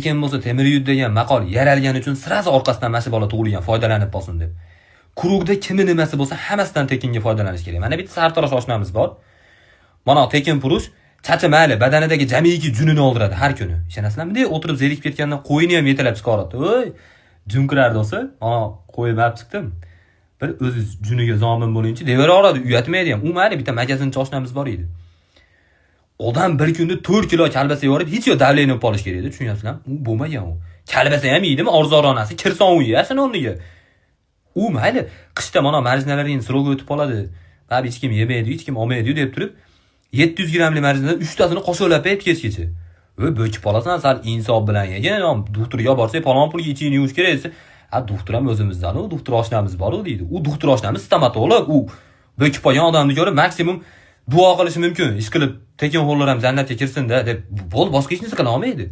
tekin bo'lsa temir yut degan maqol yaralgani uchun sirasi orqasidan mana shu bola tug'ilgan, foydalanib qolsin deb. Kurugda kimi nimasi bo'lsa hammasidan tekinga foydalanish kerak. Mana bitta sartarosh oshnamiz bor. Mana tekin purush chacha mayli badanidagi jamiki junini oldiradi har kuni. Ishonasizlarmi? Bunday o'tirib zerikib ketgandan qo'yini ham yetalab chiqaradi. Voy, jun kirardi bo'lsa, mana qo'yib olib chiqdim. Bir o'zi juniga zomin bo'lguncha devaraveradi, uyatmaydi ham. U mayli bitta magazinchi oshnamiz bor edi. Odam bir kunda 4 kilo kalbasa yorib, hech yo davleniya olib olish kerak edi, tushunyapsizlarmi? U bo'lmagan u. Kalbasa ham yeydimi, orzoronasi kirson u yashin o'rniga. U mayli qishda mana marjinalaring srogi o'tib qoladi. Bab hech kim yemaydi, hech kim olmaydi deb turib 700 grammli marjindan 3 tasini qoshoqlab aytib kechgacha. Bo'kib qolasan, sal insof bilan yegin, doktorga borsak, palon pulga ichingni yuvish kerak desa, doktor ham o'zimizdan, u doktor oshnamiz bor u deydi. U doktor oshnamiz stomatolog, u bo'kib qolgan odamni ko'rib maksimum duo qilishi mumkin. Ish qilib tekin xo'rlar ham jannatga kirsin-da deb, bo'l boshqa hech narsa qila olmaydi.